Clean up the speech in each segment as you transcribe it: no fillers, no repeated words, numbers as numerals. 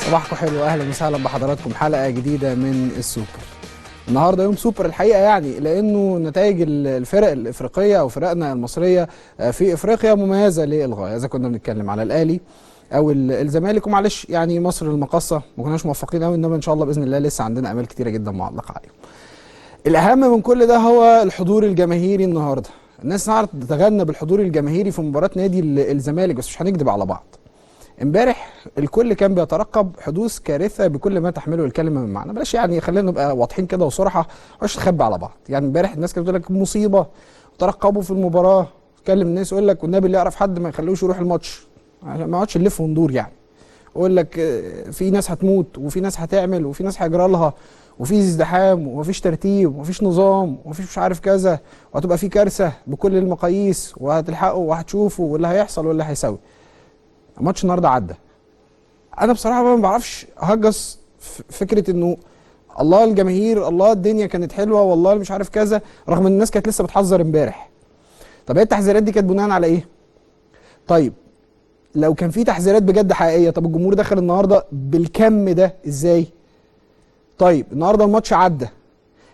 صباحكم حلو، اهلا وسهلا بحضراتكم حلقه جديده من السوبر. النهارده يوم سوبر الحقيقه، يعني لانه نتائج الفرق الافريقيه او فرقنا المصريه في افريقيا مميزه للغايه، اذا كنا بنتكلم على الاهلي او الزمالك. ومعلش يعني مصر المقاصه ما كناش موفقين قوي، انما ان شاء الله باذن الله لسه عندنا امال كتيره جدا معلقه عليهم. الاهم من كل ده هو الحضور الجماهيري النهارده. الناس نعرف تتغنى بالحضور الجماهيري في مباراه نادي الزمالك، بس مش هنكذب على بعض. امبارح الكل كان بيترقب حدوث كارثه بكل ما تحمله الكلمه من معنى. بلاش يعني خلينا نبقى واضحين كده وصراحه، مش نخبي على بعض. يعني امبارح الناس كانت بتقول لك مصيبه وترقبوا في المباراه، تكلم الناس يقول لك والنبي اللي يعرف حد ما يخلوش يروح الماتش عشان ما يقعدش نلف وندور. يعني يقول لك في ناس هتموت وفي ناس هتعمل وفي ناس هيجرى لها وفي ازدحام ومفيش ترتيب ومفيش نظام ومفيش مش عارف كذا، وهتبقى في كارثه بكل المقاييس وهتلحقوا وهتشوفوا واللي هيحصل واللي هيسوي. الماتش النهارده عدى. انا بصراحه ما بعرفش اهجس فكره انه الله الجماهير، الله الدنيا كانت حلوه، والله مش عارف كذا، رغم ان الناس كانت لسه بتحذر امبارح. طب هي التحذيرات دي كانت بناء على ايه؟ طيب لو كان في تحذيرات بجد حقيقيه، طب الجمهور دخل النهارده بالكم ده ازاي؟ طيب النهارده الماتش عدى،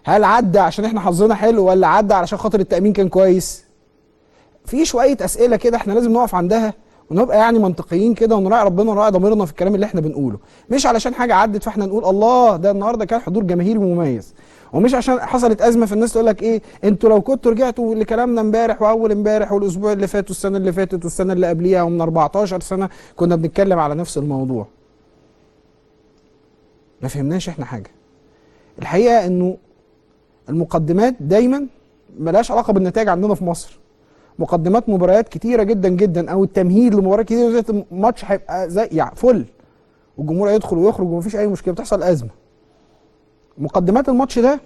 هل عدى عشان احنا حظنا حلو ولا عدى علشان خاطر التأمين كان كويس؟ في شويه اسئله كده احنا لازم نقف عندها ونبقى يعني منطقيين كده ونراعي ربنا ونراعي ضميرنا في الكلام اللي احنا بنقوله. مش علشان حاجه عدت فاحنا نقول الله ده النهارده كان حضور جماهيري مميز، ومش عشان حصلت ازمه في الناس تقول لك ايه انتوا لو كنتوا رجعتوا لكلامنا امبارح واول امبارح والاسبوع اللي فات والسنه اللي فاتت والسنه اللي قبليها ومن 14 سنه كنا بنتكلم على نفس الموضوع. ما فهمناش احنا حاجه. الحقيقه انه المقدمات دايما ملهاش علاقه بالنتائج عندنا في مصر. مقدمات مباريات كتيره جدا جدا او التمهيد لمباريات كتيره زي الماتش هيبقى زي يعني فل والجمهور هيدخل ويخرج ومفيش اي مشكله، بتحصل ازمه. مقدمات الماتش ده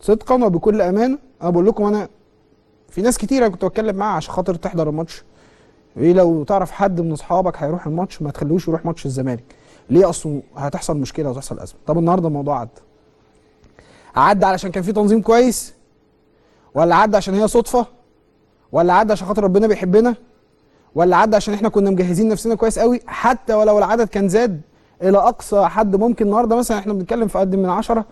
صدقا وبكل امانه انا بقول لكم، انا في ناس كتيره كنت بتكلم معاها عشان خاطر تحضر الماتش. ايه لو تعرف حد من اصحابك هيروح الماتش ما تخلوش يروح ماتش الزمالك. ليه؟ اصله هتحصل مشكله وتحصل ازمه. طب النهارده الموضوع عدى علشان كان في تنظيم كويس، ولا عدى عشان هي صدفه، ولا عدى عشان خاطر ربنا بيحبنا، ولا عدى عشان احنا كنا مجهزين نفسنا كويس قوي حتى ولو العدد كان زاد الى اقصى حد ممكن. النهارده مثلا احنا بنتكلم في قد من 10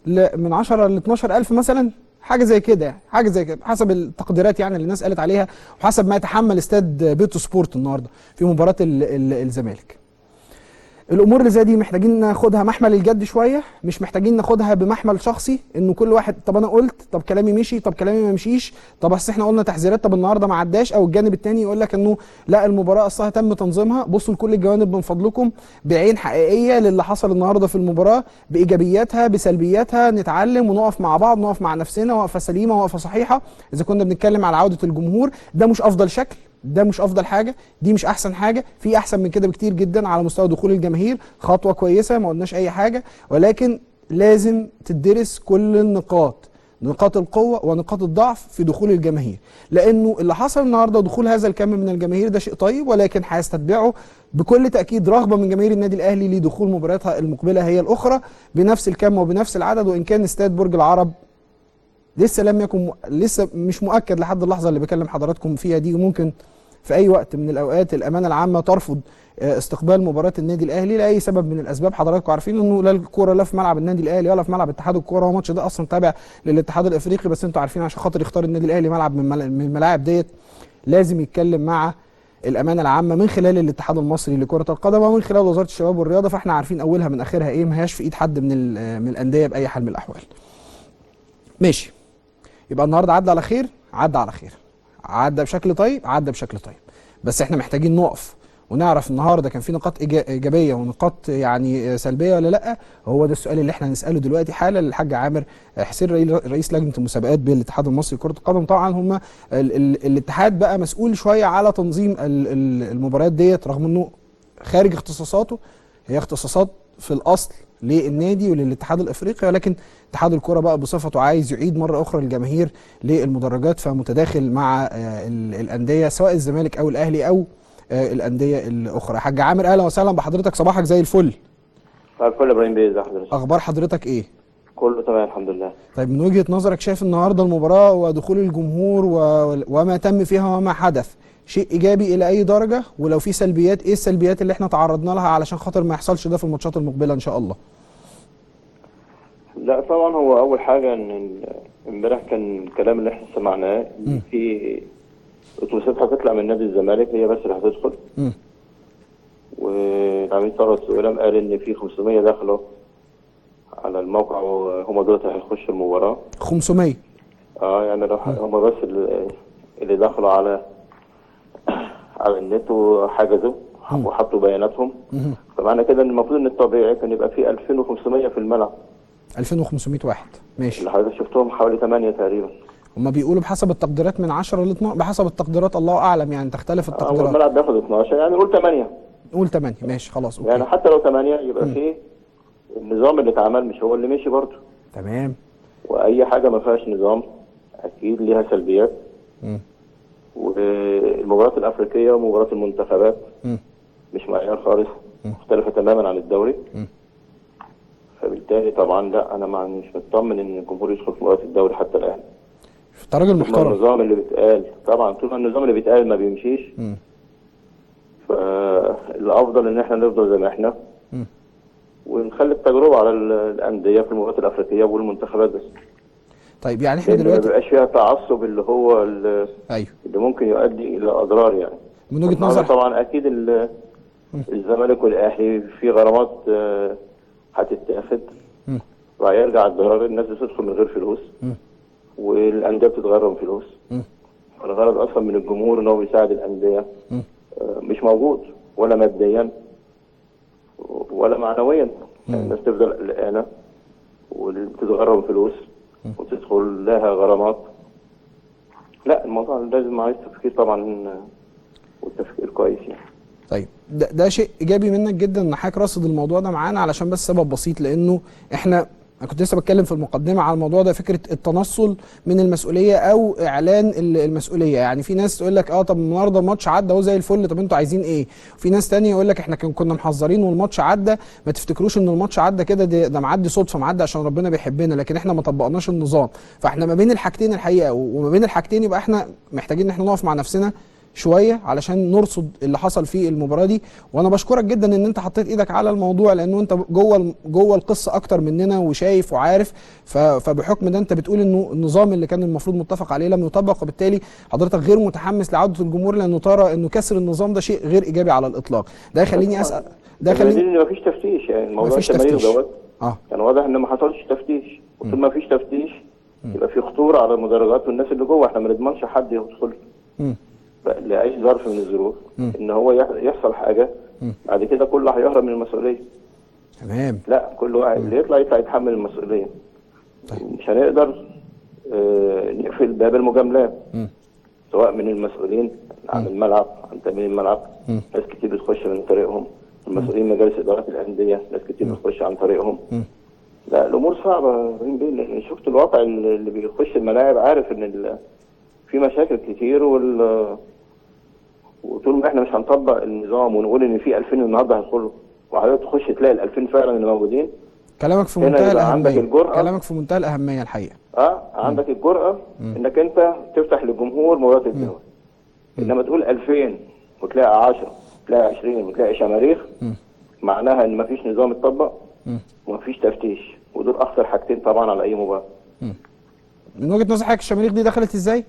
ل 12000 مثلا، حاجه زي كده، يعني حاجه زي كده حسب التقديرات يعني اللي الناس قالت عليها وحسب ما يتحمل استاد بيتو سبورت النهارده في مباراه الزمالك. الامور اللي زي دي محتاجين ناخدها محمل الجد شويه، مش محتاجين ناخدها بمحمل شخصي انه كل واحد طب انا قلت، طب كلامي مشي، طب كلامي ما مشيش، طب اصل احنا قلنا تحذيرات، طب النهارده ما عداش. او الجانب الثاني يقول لك انه لا المباراه اصلها تم تنظيمها. بصوا لكل الجوانب من فضلكم بعين حقيقيه للي حصل النهارده في المباراه، بايجابياتها بسلبياتها، نتعلم ونقف مع بعض، نقف مع نفسنا وقفه سليمه وقفه صحيحه. اذا كنا بنتكلم على عوده الجمهور، ده مش افضل شكل، ده مش افضل حاجه، دي مش احسن حاجه، في احسن من كده بكتير جدا على مستوى دخول الجماهير. خطوه كويسه ما قلناش اي حاجه، ولكن لازم تدرس كل النقاط، نقاط القوه ونقاط الضعف في دخول الجماهير. لانه اللي حصل النهارده دخول هذا الكم من الجماهير ده شيء طيب، ولكن هيستتبعه بكل تاكيد رغبه من جماهير النادي الاهلي لدخول مبارياتها المقبله هي الاخرى بنفس الكم وبنفس العدد. وان كان استاد برج العرب لسه لم يكن، لسه مش مؤكد لحد اللحظه اللي بكلم حضراتكم فيها دي، وممكن في اي وقت من الاوقات الامانه العامه ترفض استقبال مباراه النادي الاهلي لاي سبب من الاسباب. حضراتكم عارفين انه لا الكوره لا في ملعب النادي الاهلي ولا في ملعب اتحاد الكوره، هو الماتش ده اصلا تابع للاتحاد الافريقي، بس انتوا عارفين عشان خاطر يختار النادي الاهلي ملعب من الملاعب ديت لازم يتكلم مع الامانه العامه من خلال الاتحاد المصري لكره القدم ومن خلال وزاره الشباب والرياضه. فاحنا عارفين اولها من اخرها ايه، ما هياش في ايد حد من الانديه باي حال من الاحوال. ماشي، يبقى النهارده عدى على خير، عدى على خير، عدى بشكل طيب، عدى بشكل طيب. بس احنا محتاجين نقف ونعرف النهارده كان في نقاط ايجابيه ونقاط يعني سلبيه ولا لا. هو ده السؤال اللي احنا هنساله دلوقتي حالا للحاج عامر حسين رئيس لجنه المسابقات بالاتحاد المصري لكره القدم. طبعا هم الاتحاد بقى مسؤول شويه على تنظيم المباريات ديت، رغم انه خارج اختصاصاته، هي اختصاصات في الاصل للنادي وللاتحاد الافريقي، ولكن اتحاد الكره بقى بصفته عايز يعيد مره اخرى الجماهير للمدرجات، فمتداخل مع الانديه سواء الزمالك او الاهلي او الانديه الاخرى. حاج عامر اهلا وسهلا بحضرتك، صباحك زي الفل. صباح الفل يا ابراهيم بيه، ازي حضرتك؟ اخبار حضرتك ايه؟ كله تمام الحمد لله. طيب من وجهه نظرك شايف النهارده المباراه ودخول الجمهور وما تم فيها وما حدث، شيء ايجابي الى اي درجه؟ ولو في سلبيات، ايه السلبيات اللي احنا تعرضنا لها علشان خاطر ما يحصلش ده في الماتشات المقبله ان شاء الله؟ لا طبعا، هو اول حاجه ان امبارح كان الكلام اللي احنا سمعناه ان في اتوبيسات هتطلع من نادي الزمالك هي بس اللي هتدخل. والعميد ثروت سويلم قال ان في 500 دخلوا على الموقع وهم دول هيخشوا المباراه. 500؟ يعني لو هم بس اللي دخلوا على النت وحجزوا وحطوا بياناتهم. فمعنى كده ان المفروض ان الطبيعي كان يبقى في 2500 في الملعب. 2500 واحد، ماشي. اللي حضرتك شفتهم حوالي 8 تقريبا. هما بيقولوا بحسب التقديرات من 10 ل 12، بحسب التقديرات الله اعلم، يعني تختلف التقديرات. الملعب بياخد 12، يعني نقول 8. نقول 8، ماشي خلاص اوكي. يعني حتى لو 8 يبقى في النظام اللي اتعمل مش هو اللي مشي برضه. تمام. واي حاجه ما فيهاش نظام اكيد ليها سلبيات. والمباريات الافريقيه ومباريات المنتخبات مش معيار خالص، مختلفه تماما عن الدوري. فبالتالي طبعا لا، انا مش مطمن ان الجمهور يدخل في مباريات الدوري حتى الان. انت راجل محترم. النظام اللي بيتقال طبعا، طول ما النظام اللي بيتقال ما بيمشيش فالافضل ان احنا نفضل زي ما احنا ونخلي التجربه على الانديه في المباريات الافريقيه والمنتخبات بس. طيب يعني احنا ما دلوقتي بيبقاش فيها تعصب اللي هو ايوه اللي ممكن يؤدي الى اضرار يعني. من وجهه نظر طبعا اكيد الزمالك والاهلي في غرامات هتتاخد وهيرجع الضرر، الناس بتدخل من غير فلوس والانديه بتتغرم فلوس. الغرض اصلا من الجمهور ان هو بيساعد الانديه مش موجود، ولا ماديا ولا معنويا. يعني الناس تفضل قلقانه وبتتغرم فلوس وتدخل لها غرامات. لا، الموضوع لازم عايز تفكير طبعا، والتفكير كويس يعني. طيب ده شيء ايجابي منك جدا ان حضرتك راصد الموضوع ده معانا، علشان بس سبب بسيط، لانه انا كنت لسه بتكلم في المقدمه على الموضوع ده، فكره التنصل من المسؤوليه او اعلان المسؤوليه. يعني في ناس تقول لك طب النهارده الماتش عدى اهو زي الفل، طب انتوا عايزين ايه؟ وفي ناس ثانيه يقول لك احنا كنا محذرين والماتش عدى. ما تفتكروش ان الماتش عدى كده، ده معدي صدفه، معدي عشان ربنا بيحبنا، لكن احنا ما طبقناش النظام. فاحنا ما بين الحاجتين الحقيقه، وما بين الحاجتين يبقى احنا محتاجين ان احنا نقف مع نفسنا شويه علشان نرصد اللي حصل في المباراه دي. وانا بشكرك جدا ان انت حطيت ايدك على الموضوع، لانه انت جوه القصه اكتر مننا وشايف وعارف. فبحكم ده انت بتقول انه النظام اللي كان المفروض متفق عليه لم يطبق، وبالتالي حضرتك غير متحمس لعوده الجمهور، لانه ترى انه كسر النظام ده شيء غير ايجابي على الاطلاق. ده يخليني اسال، ده خليني ان مفيش تفتيش. يعني الموضوع التمارين دوت كان واضح ان ما حصلش تفتيش، وطول ما فيش تفتيش يبقى في خطوره على المدرجات والناس اللي جوه. احنا ما نضمنش حد يدخل لاي ظرف من الظروف ان هو يحصل حاجه بعد كده كله هيهرب من المسؤوليه. تمام. لا، كل واحد اللي يطلع يتحمل المسؤوليه. طيب. مش هنقدر نقفل باب المجاملات، سواء من المسؤولين عن الملعب، عن تامين الملعب. ناس كتير بتخش من طريقهم، المسؤولين مجالس ادارات الانديه ناس كتير بتخش عن طريقهم. لا، الامور صعبه. لان شفت الواقع اللي بيخش الملاعب عارف ان في مشاكل كتير، وطول ما احنا مش هنطبق النظام ونقول ان في 2000 النهارده هيدخلوا وحضرتك تخش تلاقي ال 2000 فعلا اللي موجودين. كلامك في منتهى الاهميه. كلامك في منتهى الاهميه الحقيقه. عندك الجرأه انك انت تفتح للجمهور مباراه الدوري. انما تقول 2000 وتلاقي 10 وتلاقي 20 وتلاقي شماريخ، معناها ان مفيش نظام اتطبق ومفيش تفتيش، ودول اخطر حاجتين طبعا على اي مباراه. من وجهه نظر حضرتك الشماريخ دي دخلت ازاي؟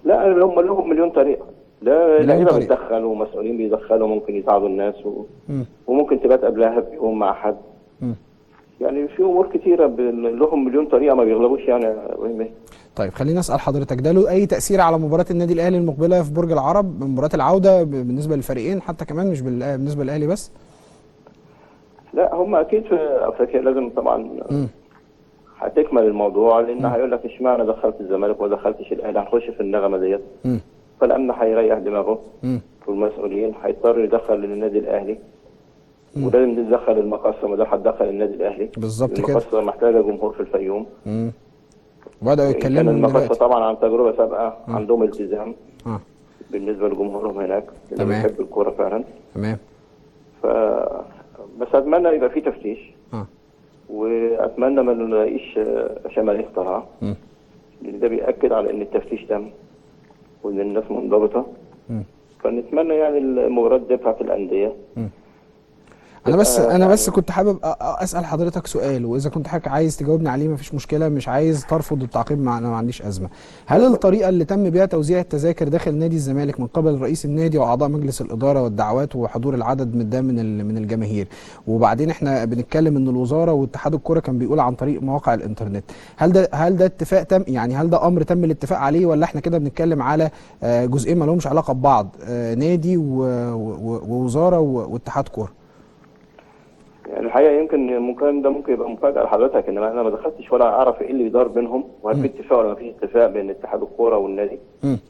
لا، هم لهم مليون طريقه. ده لعيبه بتدخل ومسؤولين بيدخلوا، ممكن يساعدوا الناس وممكن تبات قبلها بيوم مع حد. يعني في امور كتيره لهم مليون طريقه ما بيغلبوش يعني. طيب خليني اسال حضرتك، ده له اي تاثير على مباراه النادي الاهلي المقبله في برج العرب، مباراه العوده بالنسبه للفريقين حتى كمان، مش بالنسبه للاهلي بس؟ لا، هم اكيد في افريقيا لازم طبعا هتكمل الموضوع، لان هيقول لك اشمعنى دخلت الزمالك وما دخلتش الاهلي، هنخش في النغمه ديت. فالامن هيريح دماغه والمسؤولين هيضطر يدخل للنادي الاهلي، ولازم ندخل المقصه، ما ده هتدخل النادي الاهلي بالظبط كده. المقصه محتاجه جمهور في الفيوم. وبداوا يتكلموا من المقصه طبعا عن تجربه سابقه، عندهم التزام بالنسبه لجمهورهم هناك اللي بيحب الكوره فعلا. تمام. بس اتمنى يبقى في تفتيش، واتمنى ما نلاقيش شماريخ طالعه، لان ده بيأكد على ان التفتيش تم وان الناس منضبطه. فنتمنى يعني المباريات دي بتاعت الانديه. انا بس كنت حابب اسال حضرتك سؤال، واذا كنت حضرتك عايز تجاوبني عليه مفيش مشكله، مش عايز ترفض التعقيب انا ما عنديش ازمه. هل الطريقه اللي تم بيها توزيع التذاكر داخل نادي الزمالك من قبل رئيس النادي واعضاء مجلس الاداره والدعوات وحضور العدد من ده من الجماهير، وبعدين احنا بنتكلم ان الوزاره واتحاد الكره كان بيقول عن طريق مواقع الانترنت، هل ده اتفاق تم، يعني هل ده امر تم الاتفاق عليه، ولا احنا كده بنتكلم على جزئين ما لهمش علاقه ببعض، نادي ووزاره واتحاد كره؟ يعني الحقيقه يمكن ده ممكن يبقى مفاجاه لحضرتك، ان انا ما دخلتش ولا اعرف ايه اللي بيدار بينهم، وهل في اتفاق ولا ما فيش اتفاق بين اتحاد الكوره والنادي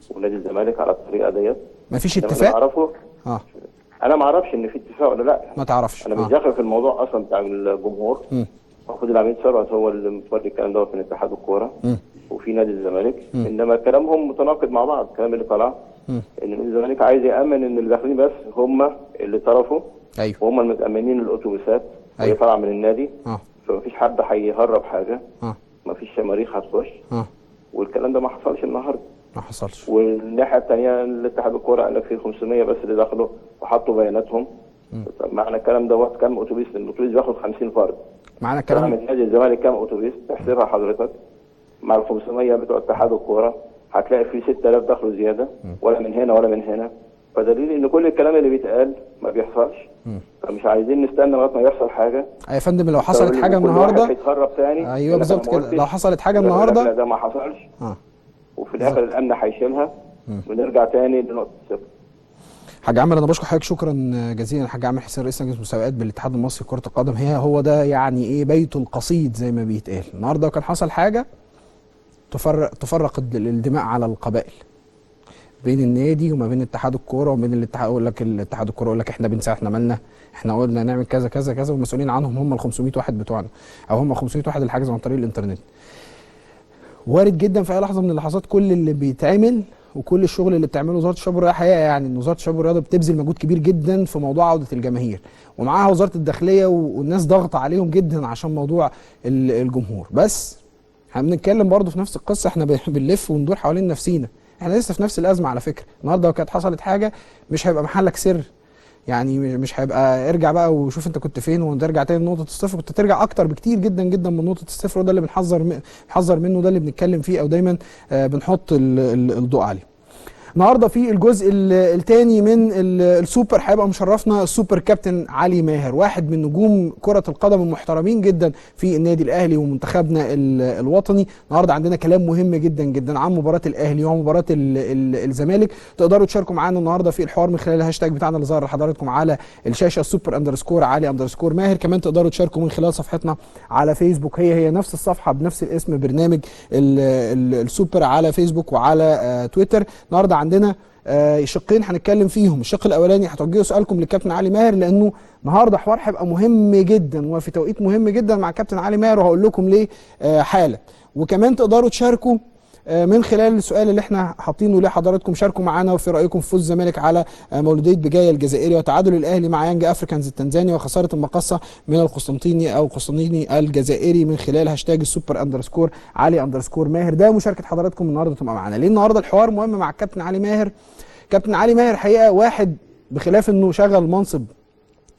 ونادي الزمالك على الطريقه ديت. ما فيش اتفاق؟ انا اعرفه. انا ما اعرفش ان في اتفاق ولا لا. ما تعرفش؟ انا مش داخل في الموضوع اصلا بتاع الجمهور. المفروض العميد ثروت هو اللي متولي الكلام دوت من اتحاد الكوره وفي نادي الزمالك. انما كلامهم متناقض مع بعض. الكلام اللي طلع ان نادي الزمالك عايز يامن ان اللي داخلين بس هم اللي طرفوا. ايوه. وهم المتامنين الاتوبيسات. أيوة. اللي طالعه من النادي. فمفيش حد هيهرب حاجه. مفيش شماريخ هتخش. والكلام ده ما حصلش النهارده. ما حصلش. والناحيه الثانيه الاتحاد الكوره قال لك في 500 بس اللي دخلوا وحطوا بياناتهم. طب معنى الكلام دوت كام اتوبيس؟ الاتوبيس بياخد 50 فرد. معنى الكلام من نادي الزمالك كام اتوبيس؟ تحسبها حضرتك مع ال 500 بتوع اتحاد الكوره هتلاقي في 6000 دخلوا زياده. ولا من هنا ولا من هنا. فدليل ان كل الكلام اللي بيتقال ما بيحصلش. فمش عايزين نستنى لغايه ما يحصل حاجه. يا فندم لو حصلت حاجه النهارده هيتهرب ثاني. ايوه بالظبط كده، لو حصلت حاجه النهارده لا ده ما حصلش. وفي الاخر الامن هيشيلها ونرجع ثاني لنقطه الصفر. حاج عامر انا بشكر حضرتك شكرا جزيلا. حاج عامر حسين رئيس لجنه المسابقات بالاتحاد المصري لكره القدم، هو ده يعني ايه بيته القصيد زي ما بيتقال. النهارده كان حصل حاجه تفرق الدماء على القبائل بين النادي وما بين اتحاد الكوره وبين الاتحاد. يقول لك الاتحاد الكوره يقول لك احنا بنساعد، احنا مالنا، احنا قلنا نعمل كذا كذا كذا، والمسؤولين عنهم هم ال 500 واحد بتوعنا، او هم 500 واحد اللي حجزوا عن طريق الانترنت. وارد جدا في اي لحظه من اللحظات كل اللي بيتعمل وكل الشغل اللي بتعمله وزاره الشباب والرياضه، حقيقه يعني ان وزاره الشباب والرياضه بتبذل مجهود كبير جدا في موضوع عوده الجماهير، ومعاها وزاره الداخليه والناس ضغط عليهم جدا عشان موضوع الجمهور. بس احنا بنتكلم برضه في نفس القصه، احنا بنلف وندور حوالين نفسينا، احنا لسه في نفس الازمه على فكره. النهارده لو كانت حصلت حاجه مش هيبقى محلك سر، يعني مش هيبقى ارجع بقى وشوف انت كنت فين وترجع تاني لنقطه الصفر، كنت ترجع اكتر بكتير جدا جدا من نقطه الصفر، وده اللي بنحذر منه، ده اللي بنتكلم فيه او دايما بنحط الضوء عليه. النهارده في الجزء الثاني من السوبر هيبقى مشرفنا السوبر كابتن علي ماهر، واحد من نجوم كرة القدم المحترمين جدا في النادي الاهلي ومنتخبنا الوطني. النهارده عندنا كلام مهم جدا جدا عن مباراة الاهلي ومباراة الزمالك. تقدروا تشاركوا معانا النهارده في الحوار من خلال الهاشتاج بتاعنا اللي ظهر لحضراتكم على الشاشة السوبر _علي _ماهر. كمان تقدروا تشاركوا من خلال صفحتنا على فيسبوك، هي نفس الصفحة بنفس الاسم، برنامج السوبر على فيسبوك وعلى تويتر. النهارده عندنا شقين هنتكلم فيهم. الشق الاولاني هتوجهوا سؤالكم للكابتن علي ماهر، لانه النهارده حوار هيبقى مهم جدا وفي توقيت مهم جدا مع كابتن علي ماهر، وهقول لكم ليه حالا. وكمان تقدروا تشاركوا من خلال السؤال اللي احنا حاطينه لحضراتكم. شاركوا معانا وفي رايكم في فوز الزمالك على مولوديه بجايه الجزائري، وتعادل الاهلي مع يانج افريكانز التنزاني، وخساره المقصه من القسطنطيني الجزائري من خلال هاشتاج السوبر _علي _ماهر. ده مشاركه حضراتكم النهارده تبقى معانا. ليه النهارده الحوار مهم مع الكابتن علي ماهر؟ كابتن علي ماهر حقيقه واحد بخلاف انه شغل منصب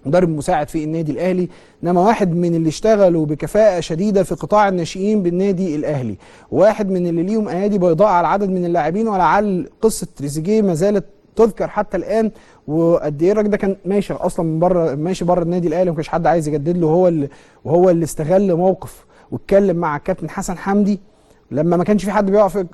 مدرب مساعد في النادي الاهلي، انما واحد من اللي اشتغلوا بكفاءه شديده في قطاع الناشئين بالنادي الاهلي، واحد من اللي ليهم ايادي بيضاء على عدد من اللاعبين، ولعل قصه تريزيجيه ما زالت تذكر حتى الان، وقد ايه الراجل ده كان ماشي اصلا من بره، ماشي بره النادي الاهلي وما كانش حد عايز يجدد له، وهو اللي استغل موقف واتكلم مع الكابتن حسن حمدي لما ما كانش في حد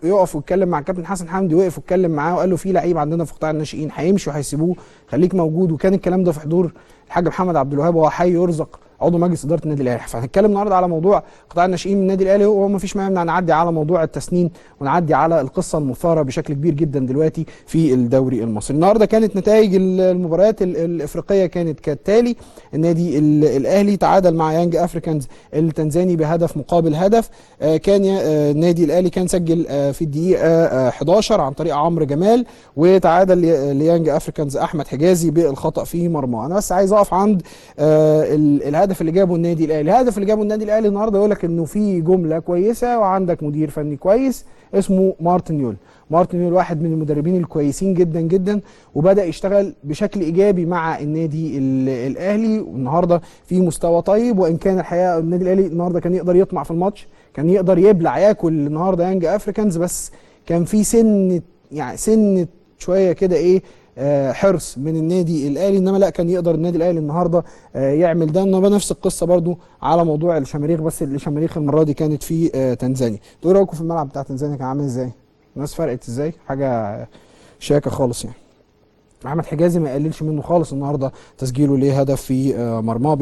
يقف ويتكلم مع الكابتن حسن حمدي، وقف واتكلم معاه وقال له في لعيب عندنا في قطاع الناشئين هيمشي وهيسيبوه، خليك موجود. وكان الكلام ده في حضور الحاج محمد عبد الوهاب وهو حي يرزق عضو مجلس اداره النادي الاهلي. فهنتكلم النهارده على موضوع قطاع الناشئين من النادي الاهلي، وما فيش مانع نعدي على موضوع التسنين ونعدي على القصه المثاره بشكل كبير جدا دلوقتي في الدوري المصري. النهارده كانت نتائج المباريات الافريقيه كانت كالتالي: النادي الاهلي تعادل مع يانج افريكانز التنزاني بهدف مقابل هدف. كان النادي الاهلي كان سجل في الدقيقه 11 عن طريق عمرو جمال، وتعادل ليانج افريكانز احمد حجازي بالخطا في مرمى. انا بس عايز اقف عند الهدف الهدف اللي جابه النادي الاهلي. الهدف اللي جابه النادي الاهلي النهارده يقول لك انه في جمله كويسه وعندك مدير فني كويس اسمه مارتن يول. مارتن يول واحد من المدربين الكويسين جدا جدا، وبدا يشتغل بشكل ايجابي مع النادي الاهلي، والنهارده في مستوى طيب. وان كان الحقيقه النادي الاهلي النهارده كان يقدر يطمع في الماتش، كان يقدر يبلع ياكل النهارده يانج افريكانز، بس كان في سنه شويه كده ايه حرص من النادي الاهلي. انما لا، كان يقدر النادي الاهلي النهارده يعمل ده. انما نفس القصه برضو على موضوع الشماريخ، بس الشماريخ المره دي كانت في تنزانيا. ايه رايكم في الملعب بتاع تنزانيا؟ كان عامل ازاي؟ الناس فرقت ازاي؟ حاجه شاكه خالص يعني. احمد حجازي ما يقللش منه خالص النهارده، تسجيله ليه هدف في مرماه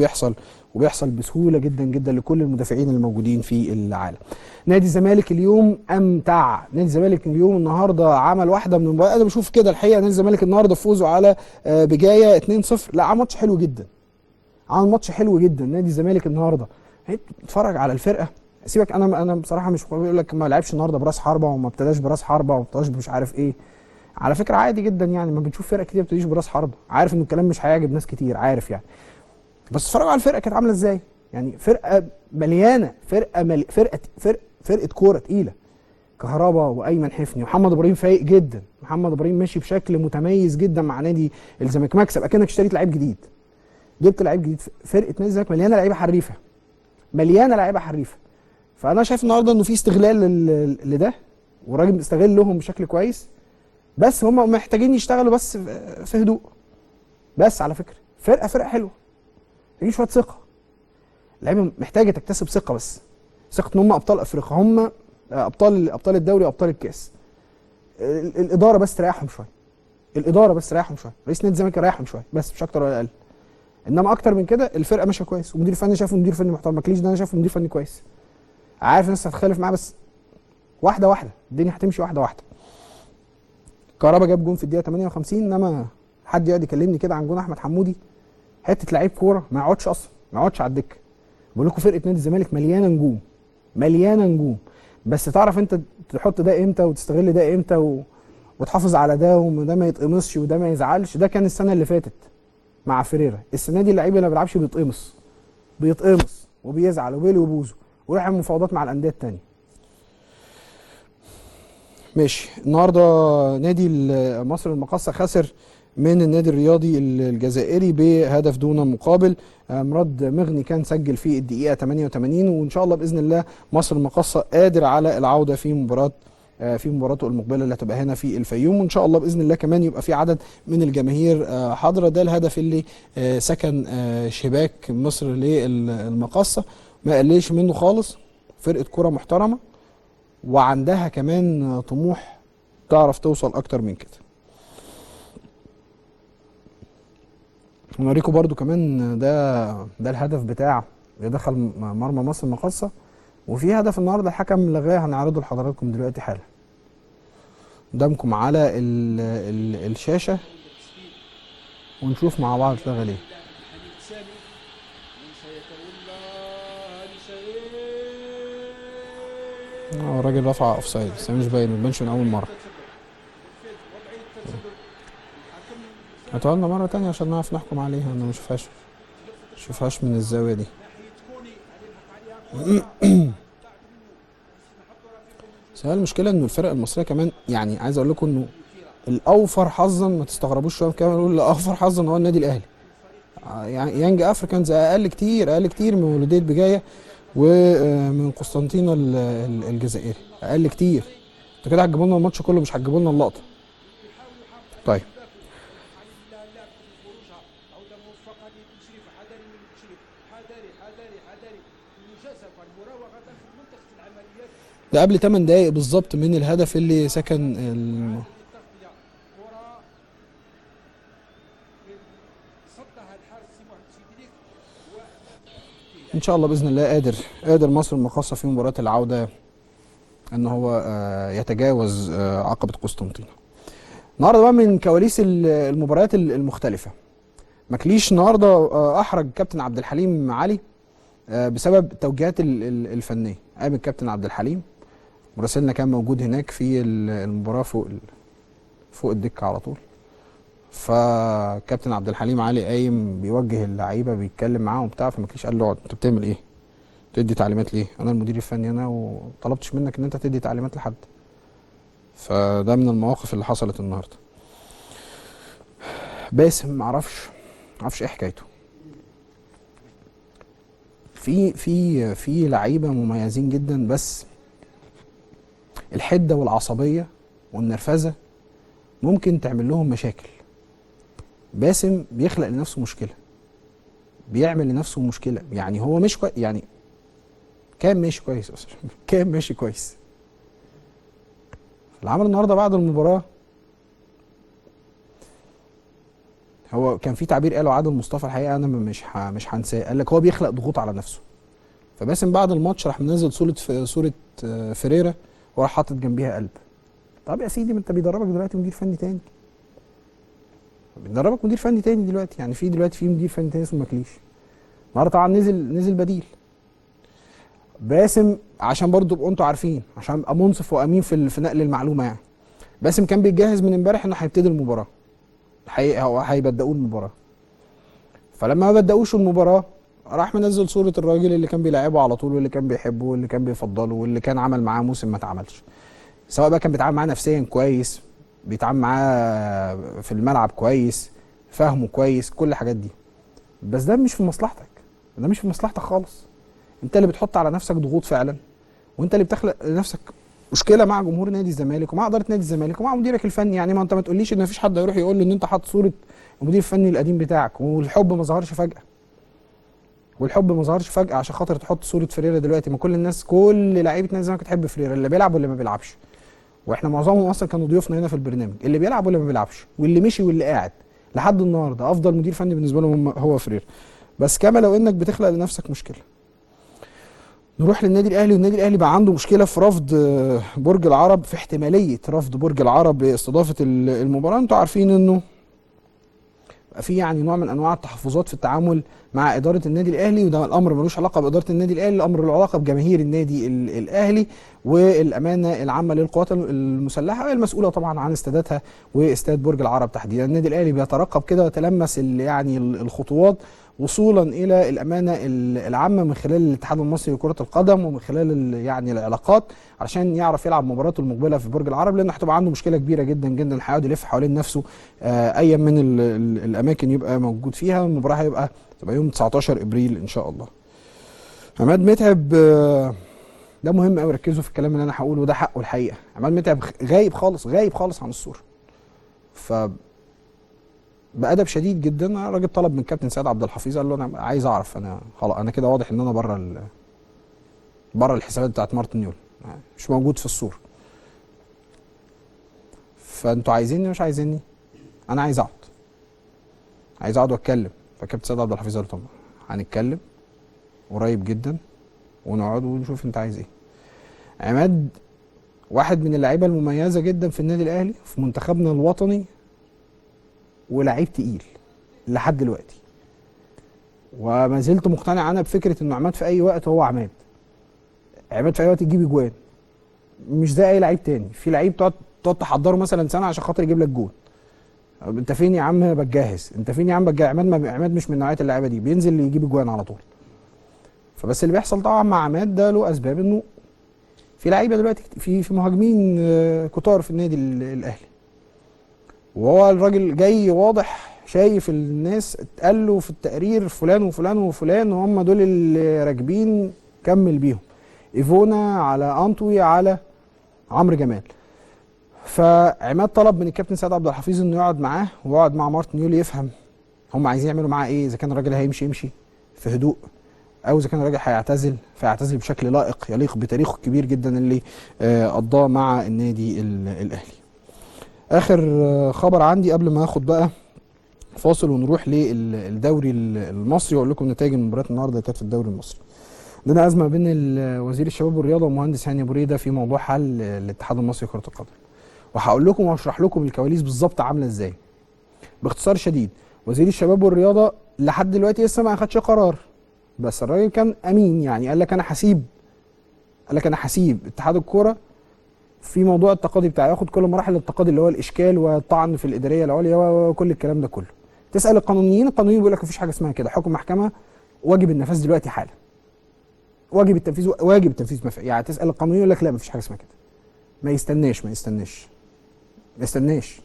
وبيحصل بسهوله جدا جدا لكل المدافعين الموجودين في العالم. نادي الزمالك اليوم امتع. نادي الزمالك اليوم النهارده عمل واحده من المباريات، انا بشوف كده الحقيقه نادي الزمالك النهارده فوزه على بجايه 2-0. لا، عمل ماتش حلو جدا، عمل ماتش حلو جدا نادي الزمالك النهارده. اتفرج على الفرقه، سيبك انا بصراحه مش بقول لك ما لعبش النهارده براس حربه وما ابتداش براس حربه وما ابتداش مش عارف ايه. على فكره عادي جدا يعني، ما بنشوف فرق كتير بتجيش براس حربه. عارف ان الكلام مش هيعجب ناس كتير، عارف يعني، بس اتفرجوا على الفرقه كانت عامله ازاي. يعني فرقه مليانه، فرقه كوره تقيله. كهربا وايمن حفني ومحمد ابراهيم فايق جدا. محمد ابراهيم ماشي بشكل متميز جدا مع نادي الزمالك. مكسب اكنك اشتريت لعيب جديد، جبت لعيب جديد. فرقه نادي الزمالك مليانه لعيبه حريفه، مليانه لعيبه حريفه. فانا شايف النهارده انه في استغلال لده، والراجل بيستغلهم بشكل كويس. بس هم محتاجين يشتغلوا بس في هدوء. بس على فكره فرقه حلوه، محتاجين شويه ثقه. اللعيبه محتاجه تكتسب ثقه، بس ثقه ان هم ابطال افريقيا، هم ابطال الدوري وابطال الكاس. الاداره بس تريحهم شويه، رئيس نادي الزمالك يريحهم شويه، بس مش اكتر ولا اقل. انما اكتر من كده الفرقه ماشيه كويس، ومدير فني شايفه مدير فني محترم. ماكليش ده انا شايفه مدير فني كويس. عارف الناس هتختلف معاه، بس واحده واحده الدنيا هتمشي واحده واحده. كهربا جاب جون في الدقيقه 58، انما حد يقعد يكلمني كده عن جون احمد حمودي، حته لعيب كوره ما يقعدش اصلا، ما يقعدش على الدكه. بقول لكم فرقه نادي الزمالك مليانه نجوم، مليانه نجوم. بس تعرف انت تحط ده امتى وتستغل ده امتى وتحافظ على ده، وده ما يتقمصش وده ما يزعلش. ده كان السنه اللي فاتت مع فريرا. السنه دي اللعيب اللي ما بيلعبش بيتقمص وبيزعل وبيلي وبوزه ويروح يعمل مفاوضات مع الانديه الثانيه. ماشي. النهارده نادي مصر المقاصه خسر من النادي الرياضي الجزائري بهدف دون مقابل. مراد مغني كان سجل في الدقيقه 88، وان شاء الله باذن الله مصر المقاصه قادر على العوده في مباراته المقبله اللي هتبقى هنا في الفيوم. وان شاء الله باذن الله كمان يبقى في عدد من الجماهير حاضره. ده الهدف اللي سكن شباك مصر للمقاصه، ما قللش منه خالص. فرقه كره محترمه وعندها كمان طموح تعرف توصل اكتر من كده. نوريكم برضو كمان ده الهدف بتاع اللي دخل مرمى مصر المقاصه. وفي هدف النهارده الحكم لغاه، هنعرضه لحضراتكم دلوقتي حالا قدامكم على الشاشه، ونشوف مع بعض اتلغى ليه. الراجل رفع اوف سايد، بس مش باين، ما بانش من اول مره. هاتوها لنا مره تانية عشان نعرف نحكم عليها. انا ما شوفهاش من الزاويه دي. بس هي المشكله انه الفرق المصريه كمان، يعني عايز اقول لكم انه الاوفر حظا، ما تستغربوش شويه كمان نقول الاوفر حظا هو النادي الاهلي. يعني يانج افريكانز اقل كتير من ولوديه بجايه ومن قسطنطينه الجزائري، اقل كتير. انتوا كده هتجيبوا لنا الماتش كله، مش هتجيبوا لنا اللقطه. طيب ده قبل 8 دقايق بالظبط من الهدف اللي سكن ان شاء الله باذن الله قادر مصر المقاصه في مباراه العوده ان هو يتجاوز عقبه قسطنطينه. النهارده بقى من كواليس المباريات المختلفه، ماكليش النهارده احرج كابتن عبد الحليم علي بسبب التوجيهات الفنيه. قام الكابتن عبد الحليم، مراسلنا كان موجود هناك في المباراه فوق الدكه على طول، فكابتن عبد الحليم علي قايم بيوجه اللعيبه بيتكلم معاهم وبتاع، فمكيش قال له اقعد، انت بتعمل ايه؟ تدي تعليمات ليه؟ انا المدير الفني انا وطلبتش منك ان انت تدي تعليمات لحد. فده من المواقف اللي حصلت النهارده. باسم معرفش ايه حكايته. في لعيبه مميزين جدا، بس الحده والعصبيه والنرفزه ممكن تعمل لهم مشاكل. باسم بيخلق لنفسه مشكله، بيعمل لنفسه مشكله. يعني هو مش يعني كان ماشي كويس اصلا كان ماشي كويس. اللي عمل النهارده بعد المباراه، هو كان في تعبير قاله عادل مصطفى الحقيقه انا مش هنساه، قال لك هو بيخلق ضغوط على نفسه. فباسم بعد الماتش راح منزل صوره فيريرا وراح حاطط جنبيها قلب. طب يا سيدي، ما انت بيدربك دلوقتي مدير فني تاني، بيدربك مدير فني تاني دلوقتي. يعني دلوقتي في مدير فني تاني اسمه ماكليش. النهارده طبعا نزل بديل. باسم عشان برضو تبقوا انتوا عارفين، عشان ابقى منصف وامين في نقل المعلومه يعني، باسم كان بيتجهز من امبارح انه هيبتدي المباراه، هو هيبداوا المباراه. فلما ما بداوش المباراه راح منزل صوره الراجل اللي كان بيلاعبه على طول، واللي كان بيحبه، واللي كان بيفضله، واللي كان عمل معاه موسم ما اتعملش، سواء بقى كان بيتعامل معاه نفسيا كويس، بيتعامل معاه في الملعب كويس، فاهمه كويس، كل الحاجات دي. بس ده مش في مصلحتك، ده مش في مصلحتك خالص. انت اللي بتحط على نفسك ضغوط فعلا، وانت اللي بتخلق لنفسك مشكله مع جمهور نادي الزمالك ومع اداره نادي الزمالك ومع مديرك الفني. يعني ما انت ما تقوليش ان مفيش حد هيروح يقول له ان انت حاطط صوره المدير الفني القديم بتاعك، والحب ما ظهرش فجاه. والحب ما ظهرش فجاه عشان خاطر تحط صوره فريرة دلوقتي. ما كل الناس، كل لعيبه نادي الزمالك بتحب فريرة، اللي بيلعب واللي ما بيلعبش. واحنا معظمهم اصلا كانوا ضيوفنا هنا في البرنامج، اللي بيلعب واللي ما بيلعبش، واللي مشي واللي قاعد لحد النهارده افضل مدير فني بالنسبه لهم هو فريرة. بس كما لو انك بتخلق لنفسك مشكله. نروح للنادي الاهلي، والنادي الاهلي بقى عنده مشكله في رفض برج العرب، في احتماليه رفض برج العرب باستضافه المباراه. انتوا عارفين انه بقى في يعني نوع من انواع التحفظات في التعامل مع اداره النادي الاهلي، وده الامر ملوش علاقه باداره النادي الاهلي، الامر له علاقه بجماهير النادي الاهلي والامانه العامه للقوات المسلحه، وهي المسؤوله طبعا عن استاداتها واستاد برج العرب تحديدا. النادي الاهلي بيترقب كده ويتلمس يعني الخطوات وصولا الى الامانه العامه من خلال الاتحاد المصري لكره القدم، ومن خلال يعني العلاقات، علشان يعرف يلعب مباراته المقبله في برج العرب، لان هتبقى عنده مشكله كبيره جدا جدا، هيقعد يلف حوالين نفسه اي من الاماكن يبقى موجود فيها. المباراه هتبقى يوم 19 ابريل ان شاء الله. عماد متعب ده مهم قوي، ركزوا في الكلام اللي انا هقوله، وده حقه الحقيقه. عماد متعب غايب خالص عن الصوره. ف بأدب شديد جدا الراجل طلب من كابتن سيد عبد الحفيظ، قال له انا عايز اعرف، انا خلاص انا كده واضح ان انا بره الحسابات بتاعت مارتن يول، مش موجود في الصوره. فانتوا عايزيني مش عايزيني؟ انا عايز اقعد واتكلم. فكابتن سيد عبد الحفيظ قال له طب هنتكلم قريب جدا ونقعد ونشوف انت عايز ايه. عماد واحد من اللعيبه المميزه جدا في النادي الاهلي، في منتخبنا الوطني، ولاعيب تقيل لحد دلوقتي، وما زلت مقتنع انا بفكره ان عماد في اي وقت هو عماد في اي وقت يجيب اجوان، مش زي اي لعيب تاني. في لعيب تقعد تحضره مثلا سنه عشان خاطر يجيب لك جون. انت فين يا عم بتجهز؟ انت فين يا عم بتجهز؟ عماد مش من نوعيه اللعيبه دي، بينزل يجيب اجوان على طول. فبس اللي بيحصل طبعا مع عماد ده له اسباب، انه في لعيبه دلوقتي في مهاجمين كتار في النادي الاهلي، وهو الراجل جاي واضح شايف الناس اتقال له في التقرير فلان وفلان وفلان، وهم دول اللي راكبين، كمل بيهم. ايفونا على انطوي على عمرو جمال. فعماد طلب من الكابتن سيد عبد الحفيظ انه يقعد معاه ويقعد مع مارتن يول، يفهم هم عايزين يعملوا معاه ايه، اذا كان الراجل هيمشي في هدوء، او اذا كان الراجل هيعتزل فيعتزل بشكل لائق يليق بتاريخه الكبير جدا اللي قضاه مع النادي الاهلي. اخر خبر عندي قبل ما اخد بقى فاصل ونروح للدوري المصري واقول لكم نتائج المباريات النهارده اللي كانت في الدوري المصري. عندنا ازمه بين وزير الشباب والرياضه ومهندس هاني ابو ريده في موضوع حل الاتحاد المصري لكره القدم، وهقول لكم وهشرح لكم الكواليس بالظبط عامله ازاي. باختصار شديد، وزير الشباب والرياضه لحد دلوقتي لسه ما اخدش قرار، بس الراجل كان امين، يعني قال لك انا هسيب اتحاد الكوره في موضوع التقاضي بتاعه، ياخد كل مراحل التقاضي اللي هو الاشكال والطعن في الاداريه العليا وكل الكلام ده كله. تسال القانونيين بيقول لك مفيش حاجه اسمها كده، حكم محكمه واجب النفاذ دلوقتي حالا. واجب التنفيذ يعني تسال القانونيين يقول لك لا مفيش حاجه اسمها كده. ما يستناش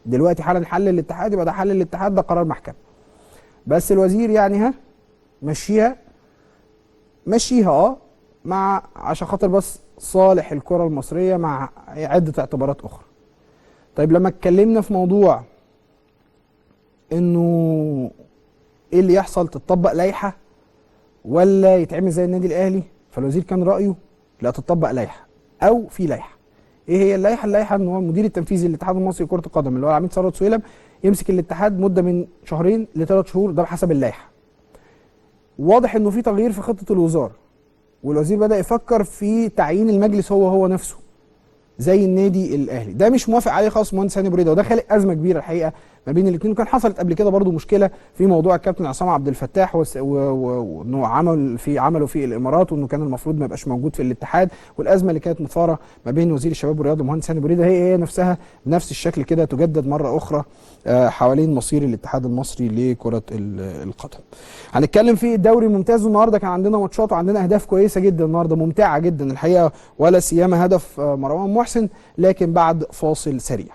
دلوقتي حالا حل الاتحاد، يبقى ده حل الاتحاد، ده قرار محكمه. بس الوزير يعني مشيها مع عشان خاطر بس صالح الكره المصريه مع عده اعتبارات اخرى. طيب لما اتكلمنا في موضوع انه ايه اللي يحصل، تطبق لائحه ولا يتعمل زي النادي الاهلي، فالوزير كان رايه لا تطبق لائحه او في لائحه. ايه هي اللائحه؟ اللائحه ان هو المدير التنفيذي للاتحاد المصري لكره القدم اللي هو العميد ثروت سويلم يمسك الاتحاد مده من 2 ل3 شهور، ده بحسب اللائحه. واضح انه في تغيير في خطه الوزاره، والوزير بدأ يفكر في تعيين المجلس هو نفسه زي النادي الاهلي. ده مش موافق عليه خالص مهندس هاني بريده، وده خالق ازمه كبيره الحقيقه ما بين الاثنين. وكان حصلت قبل كده برضو مشكله في موضوع الكابتن عصام عبد الفتاح وانه عمله في الامارات، وانه كان المفروض ما يبقاش موجود في الاتحاد، والازمه اللي كانت مثاره ما بين وزير الشباب والرياضه مهندس هاني بريده هي نفسها بنفس الشكل كده تجدد مره اخرى حوالين مصير الاتحاد المصري لكره القدم. هنتكلم في الدوري الممتاز، والنهارده كان عندنا ماتشات وعندنا اهداف كويسه جدا النهارده، ممتعه جدا الحقيقه، ولا سيما هدف مروان محسن، لكن بعد فاصل سريع.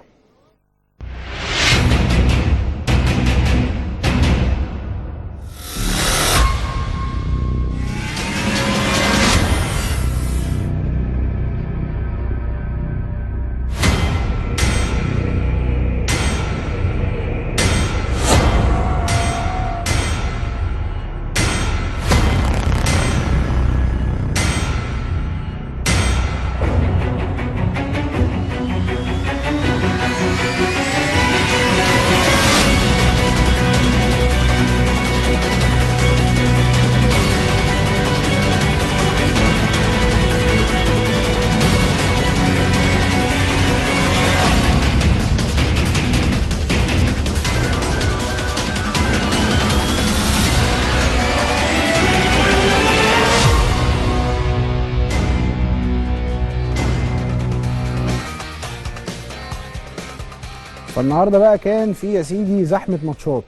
فالنهارده بقى كان في يا سيدي زحمه ماتشات،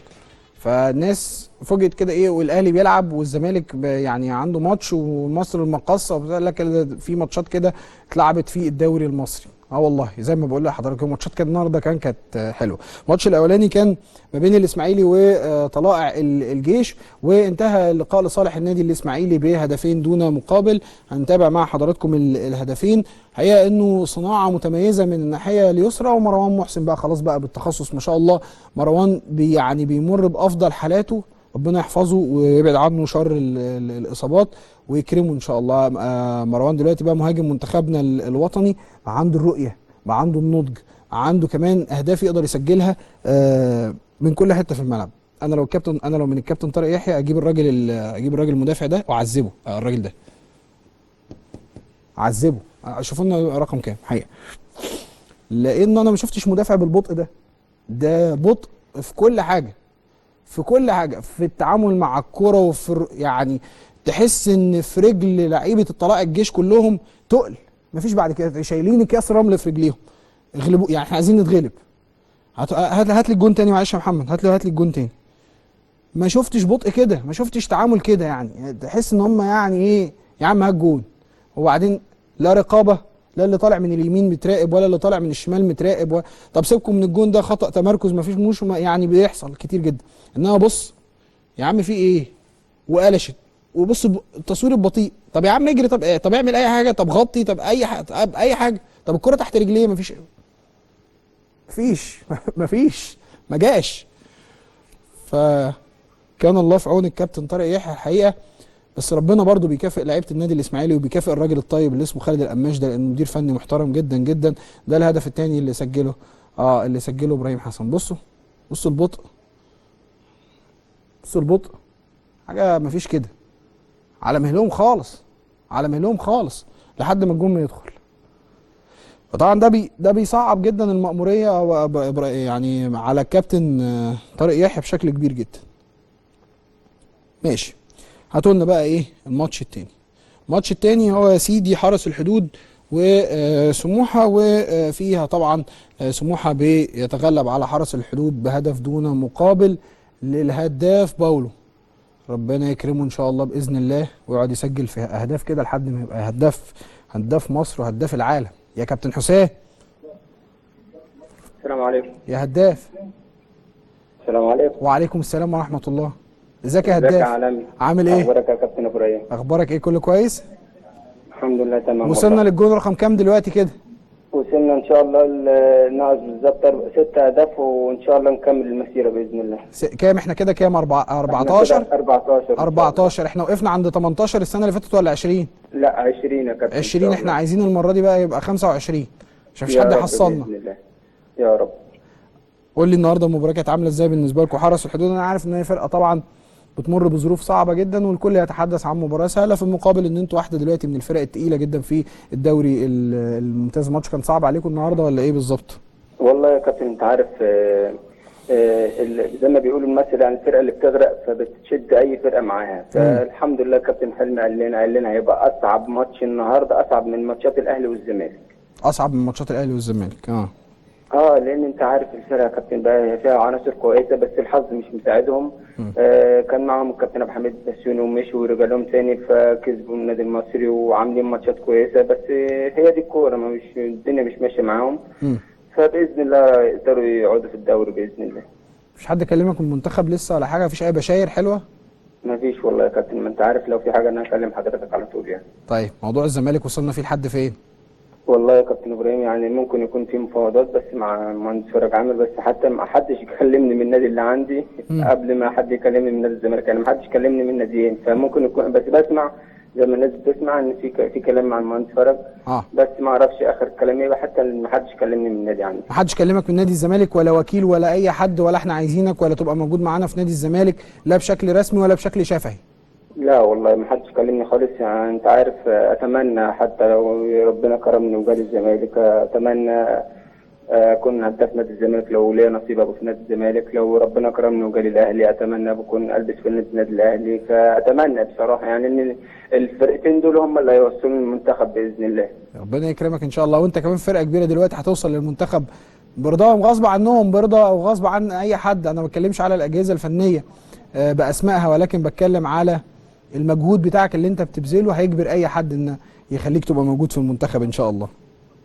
فالناس فوجئت كده ايه، والاهلي بيلعب والزمالك يعني عنده ماتش، ومصر المقاصه لك في ماتشات كده اتلعبت في الدوري المصري. والله زي ما بقول لحضرتك الماتشات كانت النهارده كانت حلوه. الماتش الاولاني كان ما بين الاسماعيلي وطلائع الجيش، وانتهى اللقاء لصالح النادي الاسماعيلي بهدفين دون مقابل. هنتابع مع حضراتكم الهدفين. حقيقه انه صناعه متميزه من الناحيه اليسرى، ومروان محسن بقى خلاص بقى بالتخصص ما شاء الله. مروان يعني بيمر بافضل حالاته، ربنا يحفظه ويبعد عنه شر الاصابات ويكرمه ان شاء الله. مروان دلوقتي بقى مهاجم منتخبنا الوطني، عنده الرؤيه، عنده النضج، عنده كمان اهداف يقدر يسجلها من كل حته في الملعب. انا لو من الكابتن طارق يحيى اجيب الراجل المدافع ده واعذبه. الراجل ده عذبه. شوفوا لنا رقم كام حقيقه، لان انا ما شفتش مدافع بالبطء ده بطء في كل حاجه، في التعامل مع الكرة، وفي يعني تحس ان في رجل لعيبه الطلائع الجيش كلهم تقل، مفيش بعد كده، شايلين اكياس رمل في رجليهم. اغلبوا يعني، احنا عايزين نتغلب. هات لي الجون تاني معلش يا محمد، هات لي الجون تاني. ما شفتش بطء كده، ما شفتش تعامل كده، يعني تحس ان هم يعني ايه يا عم هات جون. وبعدين لا رقابه، لا اللي طالع من اليمين متراقب ولا اللي طالع من الشمال متراقب طب سيبكم من الجون ده خطأ تمركز، مفيش يعني بيحصل كتير جدا. انما بص يا عم في ايه، وقلشت، وبص التصوير البطيء. طب يا عم اجري، طب اعمل اي حاجه، طب غطي، طب اي حاجه، طب الكره تحت رجليه مفيش ما جاش. فكان الله في عون الكابتن طارق يحيى الحقيقه. بس ربنا برضو بيكافئ لعيبه النادي الاسماعيلي، وبيكافئ الراجل الطيب اللي اسمه خالد القماش ده، لانه مدير فني محترم جدا جدا. ده الهدف الثاني اللي سجله ابراهيم حسن. بصوا البطء، حاجه مفيش كده، على مهلهم خالص لحد ما الجون يدخل. فطبعا ده بيصعب جدا المأموريه يعني على الكابتن طارق يحيى بشكل كبير جدا. ماشي، هاتوا لنا بقى ايه الماتش التاني. الماتش التاني هو يا سيدي حرس الحدود وسموحه، وفيها طبعا سموحه بيتغلب على حرس الحدود بهدف دون مقابل للهداف باولو. ربنا يكرمه ان شاء الله باذن الله، ويقعد يسجل في اهداف كده لحد ما يبقى هداف مصر وهداف العالم. يا كابتن حسام. السلام عليكم. يا هداف. السلام عليكم. وعليكم السلام ورحمه الله. ازيك يا ازيك هداف؟ يا عالمي؟ عامل ايه؟ اخبارك يا كابتن ابراهيم؟ اخبارك ايه؟ كله كويس؟ الحمد لله تمام. وصلنا والله. للجون رقم كام دلوقتي كده؟ وصلنا ان شاء الله ناقص بالظبط 6 اهداف، وان شاء الله نكمل المسيره باذن الله. كام احنا كده؟ كام؟ 14 14. احنا وقفنا عند 18 السنه اللي فاتت ولا 20؟ لا 20 يا كابتن. 20. احنا عايزين المره دي بقى يبقى 25 عشان مفيش حد يحصلنا باذن الله يا رب. قول لي النهارده المباراه كانت عامله ازاي بالنسبه لكم حرس الحدود؟ انا عارف ان هي فرقه طبعا بتمر بظروف صعبه جدا، والكل يتحدث عن مباراه سهله، في المقابل ان انتوا واحده دلوقتي من الفرق الثقيله جدا في الدوري الممتاز. الماتش كان صعب عليكم النهارده ولا ايه بالظبط؟ والله يا كابتن انت عارف زي ما بيقولوا المثل يعني الفرقه اللي بتغرق فبتشد اي فرقه معاها، فالحمد لله كابتن حلمي قال لنا هيبقى اصعب ماتش النهارده، اصعب من ماتشات الاهلي والزمالك. اصعب من ماتشات الاهلي والزمالك. لان انت عارف الفرقه يا كابتن بقى فيها عناصر كويسه بس الحظ مش مساعدهم. كان معاهم الكابتن ابو حميد بسيوني ومشي ورجع لهم تاني فكسبوا النادي المصري وعاملين ماتشات كويسه، بس هي دي الكوره مش الدنيا مش ماشيه معاهم. فباذن الله يقدروا يقعدوا في الدوري باذن الله. مفيش حد كلمك من المنتخب لسه ولا حاجه؟ مفيش اي بشاير حلوه؟ مفيش والله يا كابتن، ما انت عارف لو في حاجه انا هكلم حضرتك على طول يعني. طيب موضوع الزمالك وصلنا فيه لحد فين؟ والله يا كابتن ابراهيم يعني ممكن يكون في مفاوضات بس مع مهندس فرج عامر، بس حتى ما حدش يكلمني من النادي اللي عندي قبل ما حد يكلمني من نادي الزمالك، يعني ما حدش كلمني من الناديين، فممكن يكون بس بسمع زي ما الناس بتسمع ان في كلام مع المهندس فرج. بس ما اعرفش اخر كلام ايه، حتى ما حدش كلمني من النادي عندي. ما حدش كلمك من نادي الزمالك ولا وكيل ولا اي حد، ولا احنا عايزينك ولا تبقى موجود معانا في نادي الزمالك لا بشكل رسمي ولا بشكل شفهي؟ لا والله ما حدش كلمني خالص، يعني انت عارف اتمنى حتى لو ربنا كرمني وجالي الزمالك اتمنى اكون هداف نادي الزمالك، لو ليا نصيب ابو في نادي الزمالك، لو ربنا كرمني وجالي الاهلي اتمنى بكون البس في النادي الاهلي، فاتمنى بصراحه يعني ان الفرقتين دول هم اللي هيوصلوا المنتخب باذن الله. ربنا يكرمك ان شاء الله. وانت كمان فرقه كبيره دلوقتي هتوصل للمنتخب برضاهم غصب عنهم، برضا او غصب عن اي حد. انا ما بتكلمش على الاجهزه الفنيه باسمائها، ولكن بتكلم على المجهود بتاعك اللي انت بتبذله هيجبر اي حد ان يخليك تبقى موجود في المنتخب ان شاء الله.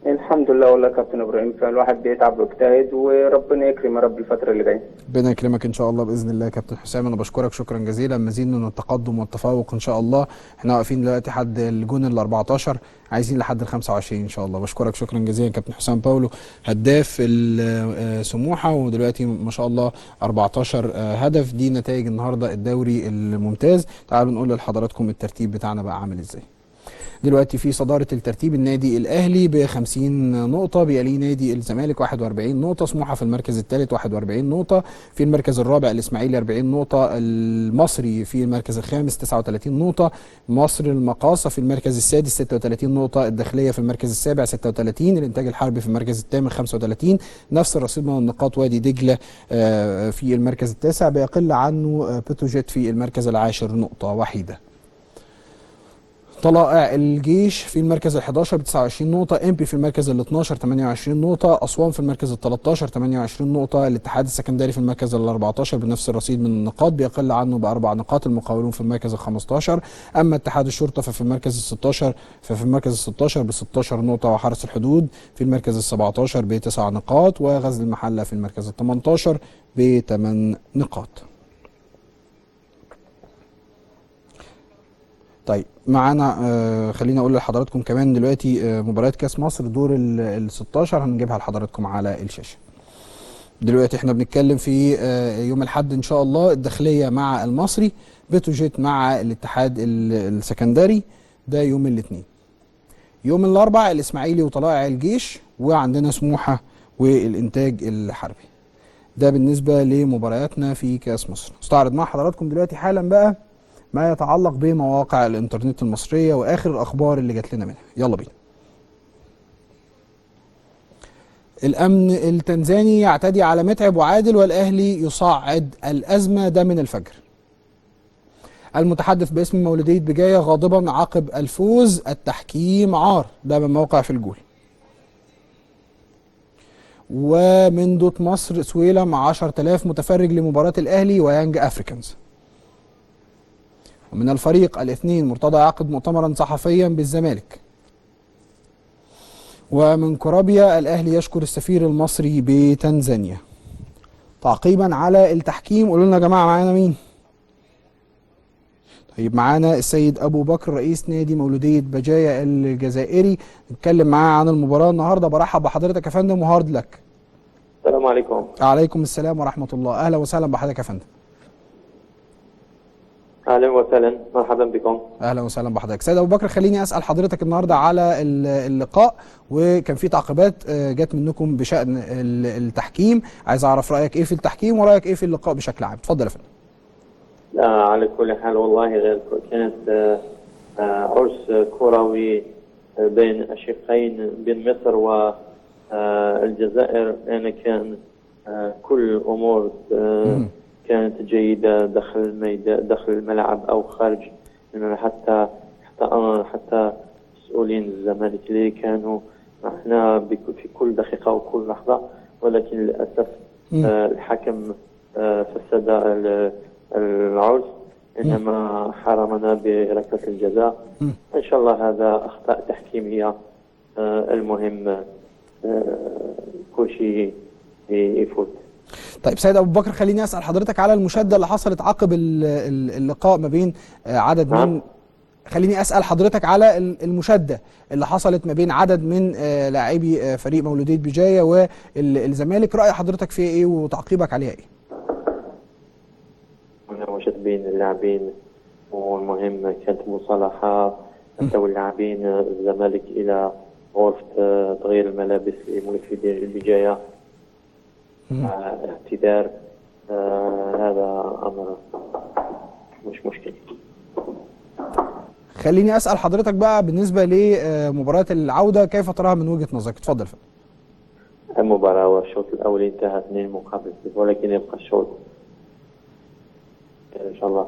الحمد لله والله يا كابتن ابراهيم، فالواحد بيتعب ويجتهد وربنا يكرم يا رب الفتره اللي جايه. ربنا يكرمك ان شاء الله باذن الله يا كابتن حسام. انا بشكرك شكرا جزيلا، مزيد من التقدم والتفوق ان شاء الله. احنا واقفين دلوقتي حد الجون ال 14، عايزين لحد ال 25 ان شاء الله. بشكرك شكرا جزيلا كابتن حسام باولو هداف سموحه، ودلوقتي ما شاء الله 14 هدف. دي نتائج النهارده الدوري الممتاز. تعالوا نقول لحضراتكم الترتيب بتاعنا بقى عامل ازاي. دلوقتي في صدارة الترتيب النادي الأهلي ب50 نقطة، بيليه نادي الزمالك 41 نقطة، سموحة في المركز الثالث 41 نقطة، في المركز الرابع الإسماعيلي 40 نقطة، المصري في المركز الخامس 39 نقطة، مصر المقاصة في المركز السادس 36 نقطة، الداخلية في المركز السابع 36، الإنتاج الحربي في المركز الثامن 35، نفس الرصيد من النقاط وادي دجلة في المركز التاسع، بيقل عنه بتروجيت في المركز العاشر نقطة وحيدة. طلائع الجيش في المركز ال11 ب 29 نقطة، امبي في المركز ال12 28 نقطة، أسوان في المركز ال13 28 نقطة، الاتحاد السكندري في المركز ال14 بنفس الرصيد من النقاط بيقل عنه ب4 نقاط، المقاولون في المركز ال15، أما اتحاد الشرطة ففي المركز ال16 ب 16 نقطة، وحرس الحدود في المركز ال17 ب9 نقاط، وغزل المحلة في المركز ال18 ب8 نقاط. طيب معانا خليني اقول لحضراتكم كمان دلوقتي مباريات كاس مصر دور ال16 هنجيبها لحضراتكم على الشاشه. دلوقتي احنا بنتكلم في يوم الاحد ان شاء الله الداخليه مع المصري، بتروجيت مع الاتحاد السكندري، ده يوم الاثنين. يوم الاربعاء الاسماعيلي وطلائع الجيش، وعندنا سموحه والانتاج الحربي. ده بالنسبه لمبارياتنا في كاس مصر. استعرض مع حضراتكم دلوقتي حالا بقى ما يتعلق بمواقع الانترنت المصرية واخر الاخبار اللي جات لنا منها. يلا بينا. الامن التنزاني يعتدي على متعب وعادل والاهلي يصعد الازمة، ده من الفجر. المتحدث باسم مولودية بجاية غاضبا عقب الفوز، التحكيم عار. ده من موقع في الجول. ومن دوت مصر سويلم 10,000 متفرج لمباراة الأهلي ويانج أفريكانز. ومن الفريق الاثنين مرتضى يعقد مؤتمرا صحفيا بالزمالك. ومن كورابيا الأهلي يشكر السفير المصري بتنزانيا. تعقيبا على التحكيم قولوا لنا يا جماعة معانا مين؟ طيب معانا السيد أبو بكر رئيس نادي مولودية بجاية الجزائري، نتكلم معاه عن المباراة النهاردة. برحب بحضرتك يا فندم وهارد لك. السلام عليكم. عليكم السلام ورحمة الله. أهلا وسهلا بحضرتك يا فندم. اهلا وسهلا، مرحبا بكم. اهلا وسهلا بحضرتك. سيد ابو بكر، خليني اسال حضرتك النهارده على اللقاء، وكان في تعقيبات جت منكم بشان التحكيم. عايز اعرف رايك ايه في التحكيم ورايك ايه في اللقاء بشكل عام. اتفضل يا فندم. لا على كل حال والله غير كانت عرس كروي بين أشقين بين مصر والجزائر. أنا كان كل الأمور كانت جيدة داخل الميدان، داخل الملعب أو خارج منه. حتى مسؤولين الزمالك اللي كانوا معنا في كل دقيقة وكل لحظة، ولكن للأسف الحكم فسد العرس، إنما حرمنا بركلة الجزاء. إن شاء الله هذا أخطاء تحكيمية. المهم كل شيء يفوت. طيب سيد ابو بكر، خليني اسال حضرتك على المشاده اللي حصلت عقب اللقاء ما بين عدد من خليني اسال حضرتك على المشاده اللي حصلت ما بين عدد من لاعبي فريق مولودية بجاية والزمالك. راي حضرتك فيها ايه وتعقيبك عليها ايه؟ مناوشات بين اللاعبين، والمهم كانت مصالحه حتى اللاعبين الزمالك الى غرفه تغيير الملابس لمولودية البجاية. اعتذار، هذا امر مش مشكله. خليني اسال حضرتك بقى بالنسبه لمباراه العوده، كيف تراها من وجهه نظرك؟ اتفضل. المباراه والشوط الاول انتهى 2-0، ولكن يبقى الشوط ان شاء الله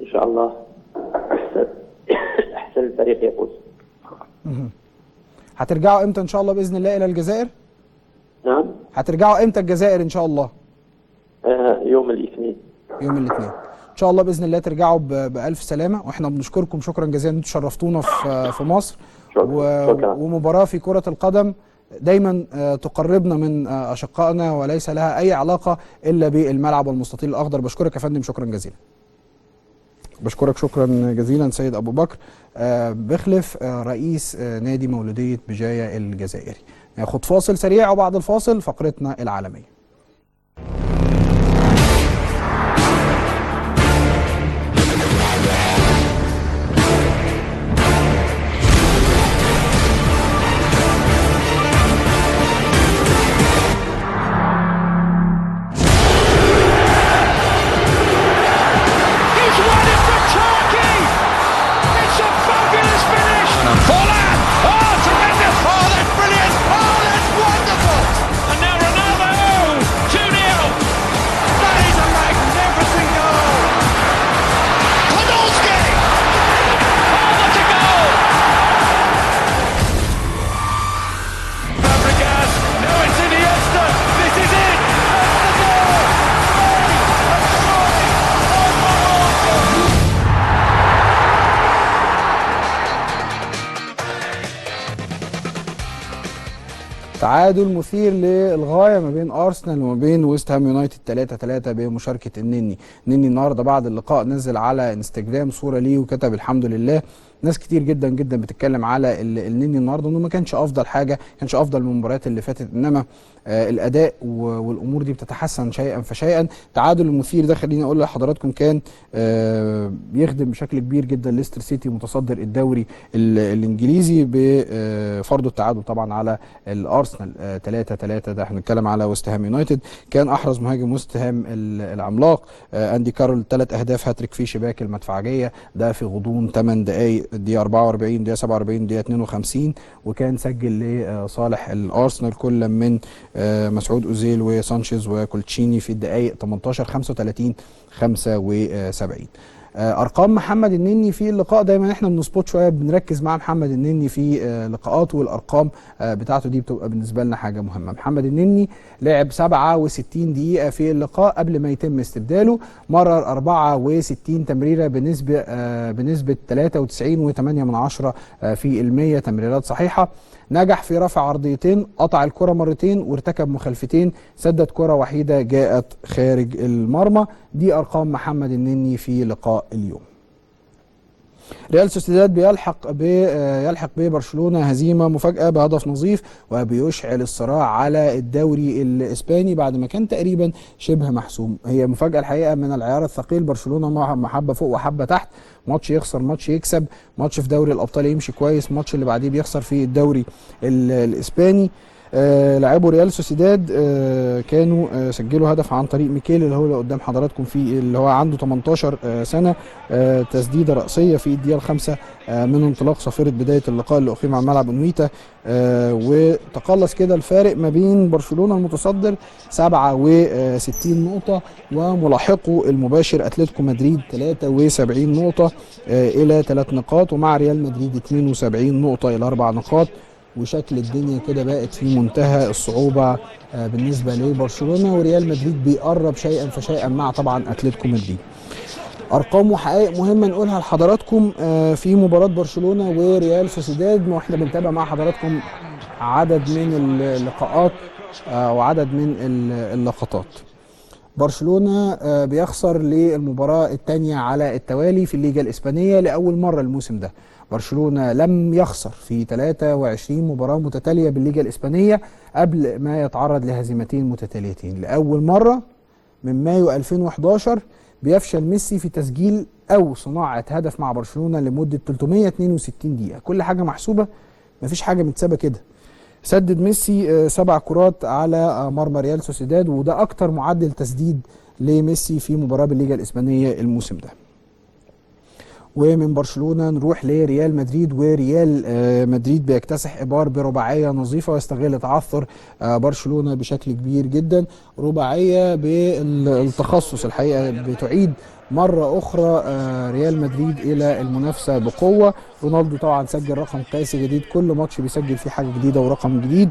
ان شاء الله احسن الفريق يفوز. هترجعوا امتى ان شاء الله باذن الله الى الجزائر؟ نعم. هترجعوا امتى الجزائر ان شاء الله؟ يوم الاثنين. يوم الاثنين ان شاء الله باذن الله ترجعوا بالف سلامه، واحنا بنشكركم شكرا جزيلا ان انتم شرفتونا في مصر. شكرا. ومباراه في كره القدم دايما تقربنا من اشقائنا وليس لها اي علاقه الا بالملعب والمستطيل الاخضر. بشكرك يا فندم شكرا جزيلا. بشكرك شكرا جزيلا سيد ابو بكر بخلف رئيس نادي مولودية بجاية الجزائري. ناخد فاصل سريع وبعد الفاصل فقرتنا العالمية. تعادل مثير للغايه ما بين ارسنال وما بين ويست هام يونايتد 3-3 بمشاركه النني. النهارده بعد اللقاء نزل على انستجرام صوره ليه وكتب الحمد لله. ناس كتير جدا جدا بتتكلم على النني النهارده انه ما كانش افضل حاجه، ما كانش افضل من المباريات اللي فاتت، انما الاداء والامور دي بتتحسن شيئا فشيئا. التعادل المثير ده خليني اقول لحضراتكم كان بيخدم بشكل كبير جدا ليستر سيتي متصدر الدوري الانجليزي بفرض التعادل طبعا على الارسنال 3-3. ده احنا بنتكلم على ويست هام يونايتد. كان احرز مهاجم ويست هام العملاق اندي كارول 3 اهداف هاتريك في شباك المدفعجيه، ده في غضون 8 دقائق الدقيقه 44 الدقيقه 47 الدقيقه 52، وكان سجل لصالح الارسنال كل من مسعود اوزيل وسانشيز وكولتشيني في الدقائق 18 35 75. ارقام محمد النني في اللقاء، دايما احنا بنسبوت شويه بنركز مع محمد النني في لقاءاته، والارقام بتاعته دي بتبقى بالنسبه لنا حاجه مهمه. محمد النني لعب 67 دقيقه في اللقاء قبل ما يتم استبداله، مرر 64 تمريره بنسبه 93.8% في المية تمريرات صحيحه، نجح في رفع عرضيتين، قطع الكرة مرتين وارتكب مخالفتين، سدد كرة وحيدة جاءت خارج المرمى. دي أرقام محمد النني في لقاء اليوم. ريال سوسيداد يلحق ببرشلونة هزيمة مفاجأة بهدف نظيف، وبيشعل الصراع على الدوري الإسباني بعد ما كان تقريبا شبه محسوم. هي مفاجأة الحقيقة من العيار الثقيل، برشلونة محبة فوق وحبة تحت، ماتش يخسر ماتش يكسب، ماتش في دوري الأبطال يمشي كويس، ماتش اللي بعديه بيخسر في الدوري الإسباني. لاعبو ريال سوسيداد كانوا سجلوا هدف عن طريق ميكيل اللي هو اللي قدام حضراتكم، في اللي هو عنده 18 سنة، تسديدة رأسية في الدقيقة 5 من انطلاق صافرة بداية اللقاء اللي أقيم على ملعب انويتا، وتقلص كده الفارق ما بين برشلونة المتصدر 67 نقطة وملاحقه المباشر أتلتيكو مدريد 73 نقطة إلى 3 نقاط، ومع ريال مدريد 72 نقطة إلى 4 نقاط. وشكل الدنيا كده بقت في منتهى الصعوبة بالنسبة لبرشلونة، وريال مدريد بيقرب شيئا فشيئا مع طبعا أتلتيكو مدريد. أرقام وحقائق مهمة نقولها لحضراتكم في مباراة برشلونة وريال سوسيداد، واحنا بنتابع مع حضراتكم عدد من اللقاءات وعدد من اللقطات. برشلونة بيخسر للمباراة الثانية على التوالي في الليجا الإسبانية لأول مرة الموسم ده. برشلونة لم يخسر في 23 مباراة متتالية بالليجا الإسبانية قبل ما يتعرض لهزيمتين متتاليتين. لأول مرة من مايو 2011 بيفشل ميسي في تسجيل أو صناعة هدف مع برشلونة لمدة 362 دقيقة. كل حاجة محسوبة، مفيش حاجة متسابة كده. سدد ميسي 7 كرات على مرمى ريال سوسيداد، وده أكتر معدل تسديد لميسي في مباراة بالليجا الإسبانية الموسم ده. ومن برشلونة نروح لريال مدريد، وريال مدريد بيكتسح إيبار برباعية نظيفة ويستغل تعثر برشلونة بشكل كبير جدا. رباعية بالتخصص الحقيقة بتعيد مرة أخرى ريال مدريد إلى المنافسة بقوة. رونالدو طبعا سجل رقم قياسي جديد، كل ماتش بيسجل فيه حاجة جديدة ورقم جديد.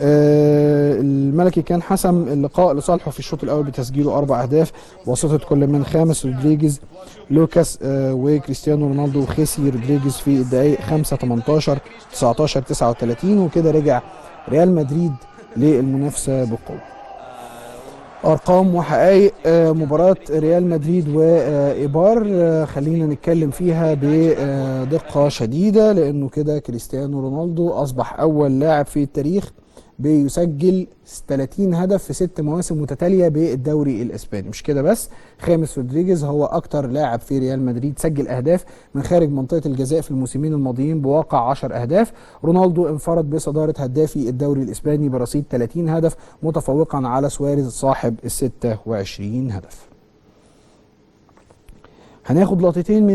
الملكي كان حسم اللقاء لصالحه في الشوط الأول بتسجيله 4 أهداف بواسطة كل من خامس رودريجيز، لوكاس وكريستيانو رونالدو وخيسي رودريجيز في الدقائق 5 18 19 39، وكده رجع ريال مدريد للمنافسة بقوة. ارقام وحقائق مباراة ريال مدريد وايبار خلينا نتكلم فيها بدقة شديدة، لانه كده كريستيانو رونالدو اصبح اول لاعب في التاريخ بيسجل 30 هدف في 6 مواسم متتالية بالدوري الاسباني. مش كده بس، خامس رودريجيز هو اكتر لاعب في ريال مدريد سجل اهداف من خارج منطقة الجزاء في الموسمين الماضيين بواقع 10 اهداف. رونالدو انفرد بصدارة هدافي الدوري الاسباني برصيد 30 هدف متفوقا على سواريز صاحب ال 26 هدف. هناخد لقطتين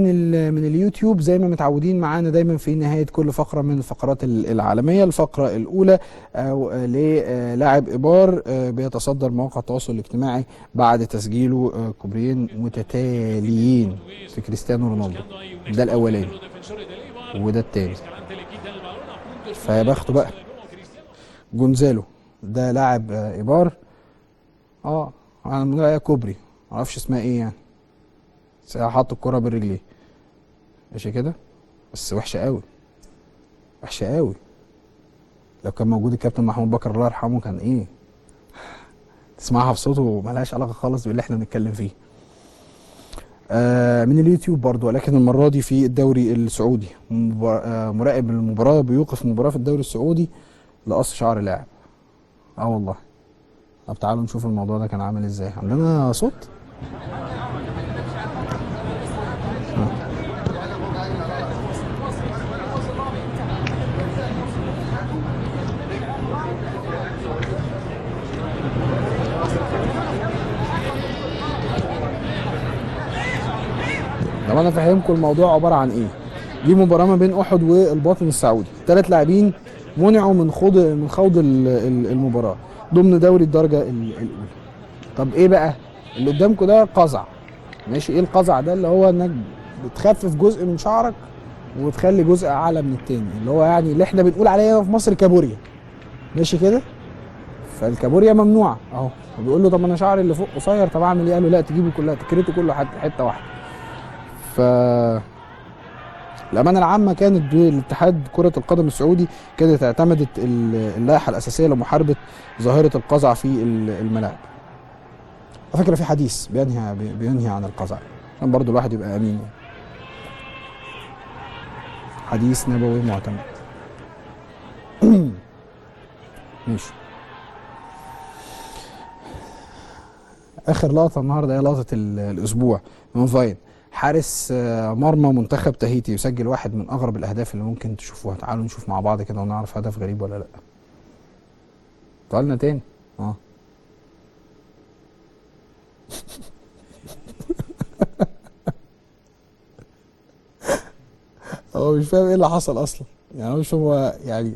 من اليوتيوب زي ما متعودين معانا دايما في نهاية كل فقرة من الفقرات العالمية. الفقرة الأولى للاعب إيبار بيتصدر مواقع التواصل الاجتماعي بعد تسجيله كوبريين متتاليين في كريستيانو رونالدو. ده الأولاني وده التاني، فيا بخته بقى. جونزالو ده لاعب إيبار، انا من رأيي كوبري، معرفش اسمها ايه يعني، حط الكرة بالرجلين ماشي كده، بس وحشة قوي وحشة قوي. لو كان موجود الكابتن محمود بكر الله يرحمه كان ايه تسمعها في صوته ملهاش علاقة خالص باللي احنا بنتكلم فيه. من اليوتيوب برضو، ولكن المرة دي في الدوري السعودي. مراقب المباراة بيوقف مباراة في الدوري السعودي لقص شعر لاعب. والله. طب تعالوا نشوف الموضوع ده كان عامل ازاي. عندنا صوت؟ طب انا فاهمكم الموضوع عباره عن ايه. دي مباراه ما بين احد والباطن السعودي. 3 لاعبين منعوا من خوض المباراه ضمن دوري الدرجه الاولى. طب ايه بقى اللي قدامكم ده؟ قزع. ماشي. ايه القزع ده؟ اللي هو انك بتخفف جزء من شعرك وتخلي جزء اعلى من التاني، اللي هو يعني اللي احنا بنقول عليه في مصر كابوريا. ماشي كده؟ فالكابوريا ممنوعه اهو. بيقول له طب انا شعري اللي فوق قصير، طب اعمل ايه؟ قال له لا، تجيبه كلها، تكرته كله حته واحده. ف الامانه العامه كانت بالاتحاد كره القدم السعودي كانت اعتمدت اللائحه الاساسيه لمحاربه ظاهره القزع في الملاعب. على فكره في حديث بينهي عن القزع عشان برضو الواحد يبقى امين. حديث نبوي معتمد. ماشي. اخر لقطه النهارده هي لقطه الاسبوع من فاين. حارس مرمى منتخب تاهيتي يسجل واحد من اغرب الاهداف اللي ممكن تشوفوها. تعالوا نشوف مع بعض كده ونعرف هدف غريب ولا لا. طالنا تاني. هو مش فاهم ايه اللي حصل اصلا، يعني هو مش فاهم هو يعني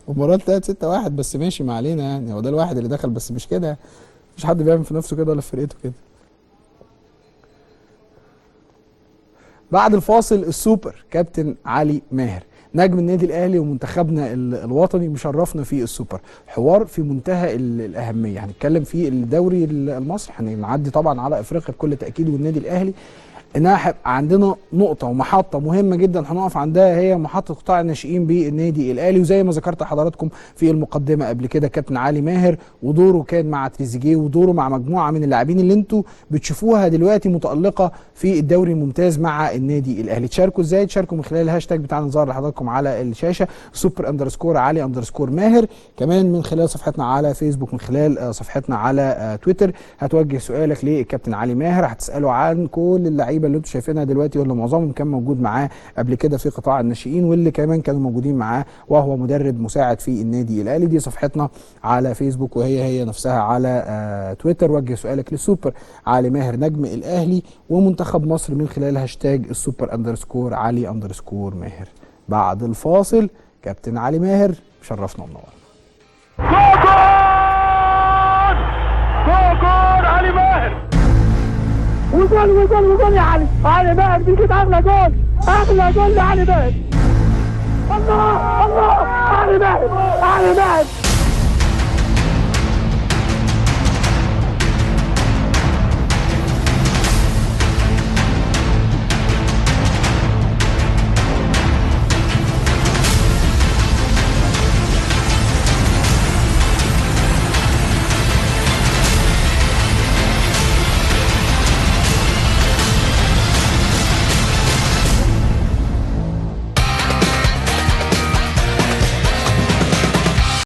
المباراة انتهت 6-1 بس ماشي ما علينا، يعني هو ده الواحد اللي دخل بس مش كده، مفيش حد بيعمل في نفسه كده ولا في فرقته كده. بعد الفاصل السوبر كابتن علي ماهر نجم النادي الاهلي ومنتخبنا الوطني مشرفنا في السوبر. حوار في منتهى الاهميه، هنتكلم في الدوري المصري، هنعدي طبعا على افريقيا بكل تاكيد والنادي الاهلي. انها هيبقى عندنا نقطه ومحطه مهمه جدا هنقف عندها، هي محطه قطاع الناشئين بالنادي الاهلي. وزي ما ذكرت حضراتكم في المقدمه قبل كده، كابتن علي ماهر ودوره كان مع تريزيجيه ودوره مع مجموعه من اللاعبين اللي انتوا بتشوفوها دلوقتي متالقه في الدوري الممتاز مع النادي الاهلي. تشاركوا ازاي؟ تشاركوا من خلال الهاشتاج بتاعنا ظاهر لحضراتكم على الشاشه @علي_ماهر، كمان من خلال صفحتنا على فيسبوك، من خلال صفحتنا على تويتر. هتوجه سؤالك للكابتن علي ماهر، هتساله عن كل اللعيبه اللي انتم شايفينها دلوقتي واللي معظمهم كان موجود معاه قبل كده في قطاع الناشئين، واللي كمان كانوا موجودين معاه وهو مدرب مساعد في النادي الاهلي. دي صفحتنا على فيسبوك وهي نفسها على تويتر. وجه سؤالك للسوبر علي ماهر نجم الاهلي ومنتخب مصر من خلال هاشتاج @علي_ماهر. بعد الفاصل كابتن علي ماهر شرفنا ومنورنا. جول علي ماهر، وجول يا علي ماهر بيجيب اغلى جول لعلي ماهر. الله علي ماهر